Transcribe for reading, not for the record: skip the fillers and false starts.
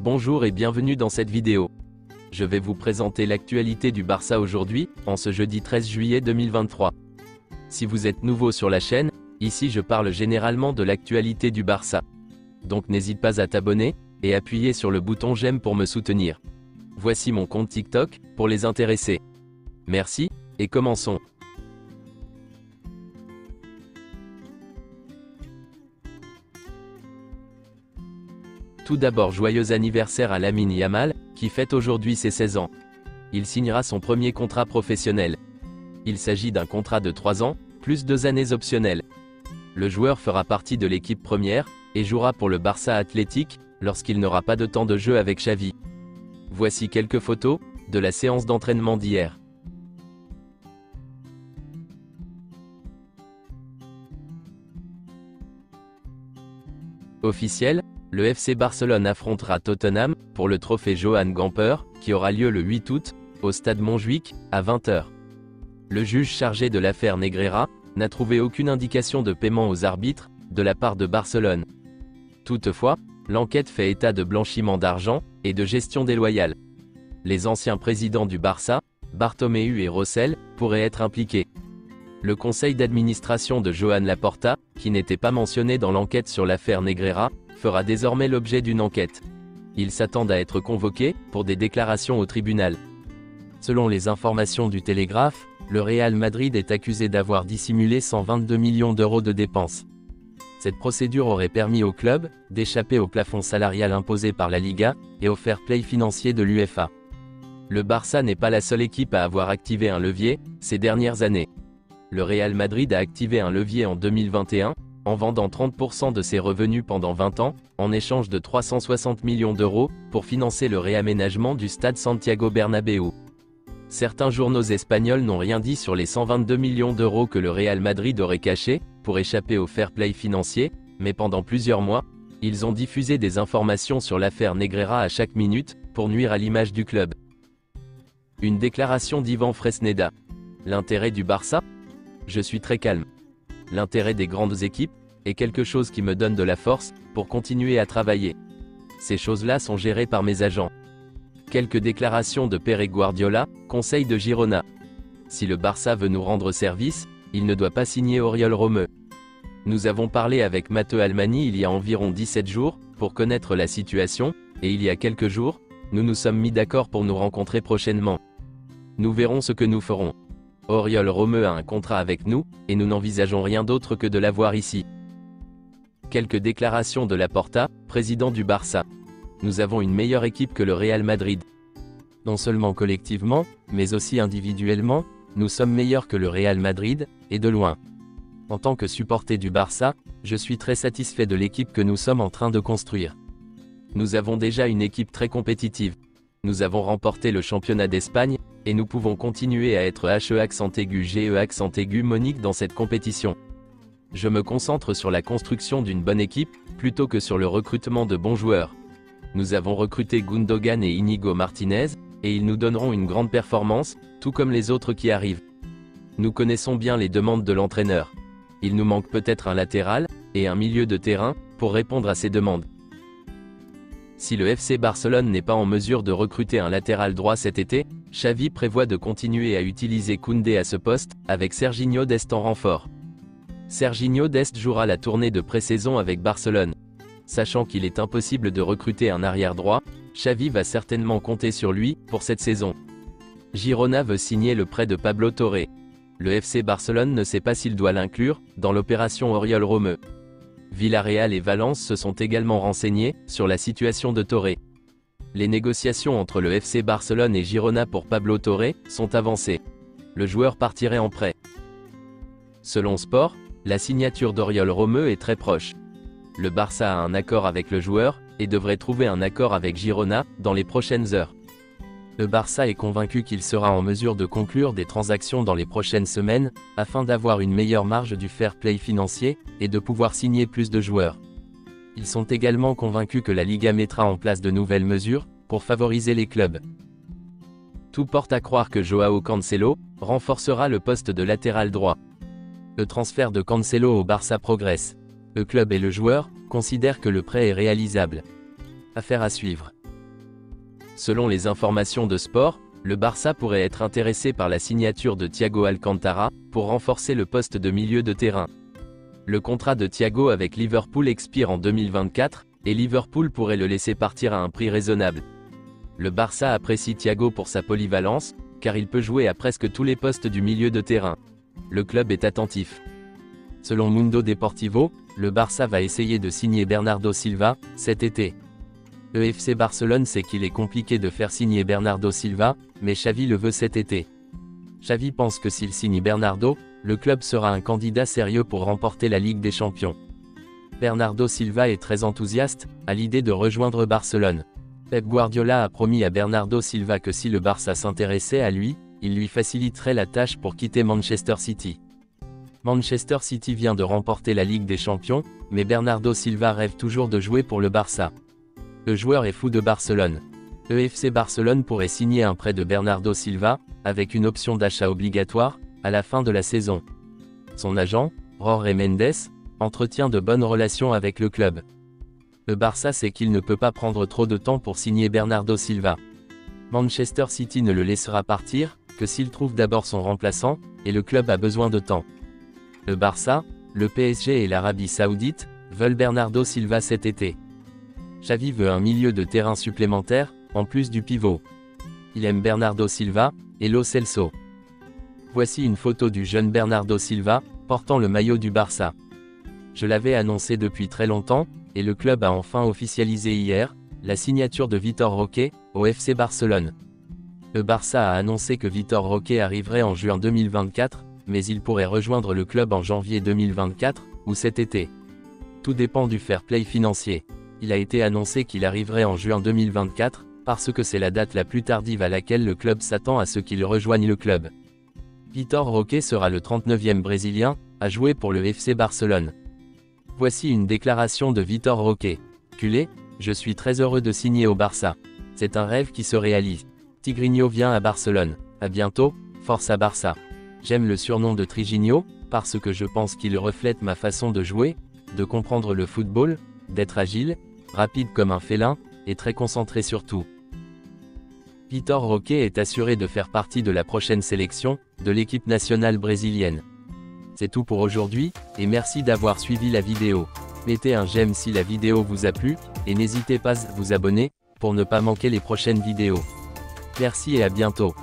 Bonjour et bienvenue dans cette vidéo. Je vais vous présenter l'actualité du Barça aujourd'hui, en ce jeudi 13 juillet 2023. Si vous êtes nouveau sur la chaîne, ici je parle généralement de l'actualité du Barça. Donc n'hésite pas à t'abonner, et appuyer sur le bouton j'aime pour me soutenir. Voici mon compte TikTok, pour les intéressés. Merci, et commençons. Tout d'abord joyeux anniversaire à Lamine Yamal, qui fête aujourd'hui ses 16 ans. Il signera son premier contrat professionnel. Il s'agit d'un contrat de 3 ans, plus 2 années optionnelles. Le joueur fera partie de l'équipe première, et jouera pour le Barça Athletic, lorsqu'il n'aura pas de temps de jeu avec Xavi. Voici quelques photos, de la séance d'entraînement d'hier. Officiel, le FC Barcelone affrontera Tottenham, pour le trophée Johan Gamper, qui aura lieu le 8 août, au stade Montjuïc, à 20 h. Le juge chargé de l'affaire Negreira n'a trouvé aucune indication de paiement aux arbitres, de la part de Barcelone. Toutefois, l'enquête fait état de blanchiment d'argent, et de gestion déloyale. Les anciens présidents du Barça, Bartomeu et Rosell, pourraient être impliqués. Le conseil d'administration de Joan Laporta, qui n'était pas mentionné dans l'enquête sur l'affaire Negreira, fera désormais l'objet d'une enquête. Ils s'attendent à être convoqués, pour des déclarations au tribunal. Selon les informations du Télégraphe, le Real Madrid est accusé d'avoir dissimulé 122 millions d'euros de dépenses. Cette procédure aurait permis au club d'échapper au plafond salarial imposé par la Liga, et au fair play financier de l'UEFA. Le Barça n'est pas la seule équipe à avoir activé un levier, ces dernières années. Le Real Madrid a activé un levier en 2021, en vendant 30% de ses revenus pendant 20 ans, en échange de 360 millions d'euros, pour financer le réaménagement du stade Santiago Bernabéu. Certains journaux espagnols n'ont rien dit sur les 122 millions d'euros que le Real Madrid aurait cachés, pour échapper au fair play financier, mais pendant plusieurs mois, ils ont diffusé des informations sur l'affaire Negreira à chaque minute, pour nuire à l'image du club. Une déclaration d'Ivan Fresneda. L'intérêt du Barça ? Je suis très calme. L'intérêt des grandes équipes est quelque chose qui me donne de la force pour continuer à travailler. Ces choses-là sont gérées par mes agents. Quelques déclarations de Pep Guardiola, conseil de Girona. Si le Barça veut nous rendre service, il ne doit pas signer Oriol Romeu. Nous avons parlé avec Matteo Almani il y a environ 17 jours, pour connaître la situation, et il y a quelques jours, nous nous sommes mis d'accord pour nous rencontrer prochainement. Nous verrons ce que nous ferons. Oriol Romeu a un contrat avec nous, et nous n'envisageons rien d'autre que de l'avoir ici. Quelques déclarations de Laporta, président du Barça. Nous avons une meilleure équipe que le Real Madrid. Non seulement collectivement, mais aussi individuellement, nous sommes meilleurs que le Real Madrid, et de loin. En tant que supporter du Barça, je suis très satisfait de l'équipe que nous sommes en train de construire. Nous avons déjà une équipe très compétitive. Nous avons remporté le championnat d'Espagne, et nous pouvons continuer à être HE monique dans cette compétition. Je me concentre sur la construction d'une bonne équipe, plutôt que sur le recrutement de bons joueurs. Nous avons recruté Gundogan et Inigo Martinez, et ils nous donneront une grande performance, tout comme les autres qui arrivent. Nous connaissons bien les demandes de l'entraîneur. Il nous manque peut-être un latéral, et un milieu de terrain, pour répondre à ces demandes. Si le FC Barcelone n'est pas en mesure de recruter un latéral droit cet été, Xavi prévoit de continuer à utiliser Koundé à ce poste, avec Serginho Dest en renfort. Serginho Dest jouera la tournée de pré-saison avec Barcelone. Sachant qu'il est impossible de recruter un arrière droit, Xavi va certainement compter sur lui, pour cette saison. Girona veut signer le prêt de Pablo Torre. Le FC Barcelone ne sait pas s'il doit l'inclure, dans l'opération Oriol Romeu. Villarreal et Valence se sont également renseignés, sur la situation de Torre. Les négociations entre le FC Barcelone et Girona pour Pablo Torre, sont avancées. Le joueur partirait en prêt. Selon Sport, la signature d'Oriol Romeu est très proche. Le Barça a un accord avec le joueur, et devrait trouver un accord avec Girona, dans les prochaines heures. Le Barça est convaincu qu'il sera en mesure de conclure des transactions dans les prochaines semaines, afin d'avoir une meilleure marge du fair play financier, et de pouvoir signer plus de joueurs. Ils sont également convaincus que la Liga mettra en place de nouvelles mesures, pour favoriser les clubs. Tout porte à croire que Joao Cancelo renforcera le poste de latéral droit. Le transfert de Cancelo au Barça progresse. Le club et le joueur considèrent que le prêt est réalisable. Affaire à suivre. Selon les informations de Sport, le Barça pourrait être intéressé par la signature de Thiago Alcantara, pour renforcer le poste de milieu de terrain. Le contrat de Thiago avec Liverpool expire en 2024, et Liverpool pourrait le laisser partir à un prix raisonnable. Le Barça apprécie Thiago pour sa polyvalence, car il peut jouer à presque tous les postes du milieu de terrain. Le club est attentif. Selon Mundo Deportivo, le Barça va essayer de signer Bernardo Silva, cet été. Le FC Barcelone sait qu'il est compliqué de faire signer Bernardo Silva, mais Xavi le veut cet été. Xavi pense que s'il signe Bernardo, le club sera un candidat sérieux pour remporter la Ligue des Champions. Bernardo Silva est très enthousiaste, à l'idée de rejoindre Barcelone. Pep Guardiola a promis à Bernardo Silva que si le Barça s'intéressait à lui, il lui faciliterait la tâche pour quitter Manchester City. Manchester City vient de remporter la Ligue des Champions, mais Bernardo Silva rêve toujours de jouer pour le Barça. Le joueur est fou de Barcelone. Le FC Barcelone pourrait signer un prêt de Bernardo Silva, avec une option d'achat obligatoire, à la fin de la saison. Son agent, Jorge Mendes, entretient de bonnes relations avec le club. Le Barça sait qu'il ne peut pas prendre trop de temps pour signer Bernardo Silva. Manchester City ne le laissera partir, que s'il trouve d'abord son remplaçant, et le club a besoin de temps. Le Barça, le PSG et l'Arabie Saoudite, veulent Bernardo Silva cet été. Xavi veut un milieu de terrain supplémentaire, en plus du pivot. Il aime Bernardo Silva, et Lo Celso. Voici une photo du jeune Bernardo Silva, portant le maillot du Barça. Je l'avais annoncé depuis très longtemps, et le club a enfin officialisé hier, la signature de Vitor Roque, au FC Barcelone. Le Barça a annoncé que Vitor Roque arriverait en juin 2024, mais il pourrait rejoindre le club en janvier 2024, ou cet été. Tout dépend du fair play financier. Il a été annoncé qu'il arriverait en juin 2024, parce que c'est la date la plus tardive à laquelle le club s'attend à ce qu'il rejoigne le club. Vitor Roque sera le 39e Brésilien, à jouer pour le FC Barcelone. Voici une déclaration de Vitor Roque. Culé, je suis très heureux de signer au Barça. C'est un rêve qui se réalise. Tigrinho vient à Barcelone. À bientôt, force à Barça. J'aime le surnom de Triguinho, parce que je pense qu'il reflète ma façon de jouer, de comprendre le football, d'être agile, rapide comme un félin, et très concentré sur tout. Vitor Roque est assuré de faire partie de la prochaine sélection, de l'équipe nationale brésilienne. C'est tout pour aujourd'hui, et merci d'avoir suivi la vidéo. Mettez un j'aime si la vidéo vous a plu, et n'hésitez pas à vous abonner, pour ne pas manquer les prochaines vidéos. Merci et à bientôt.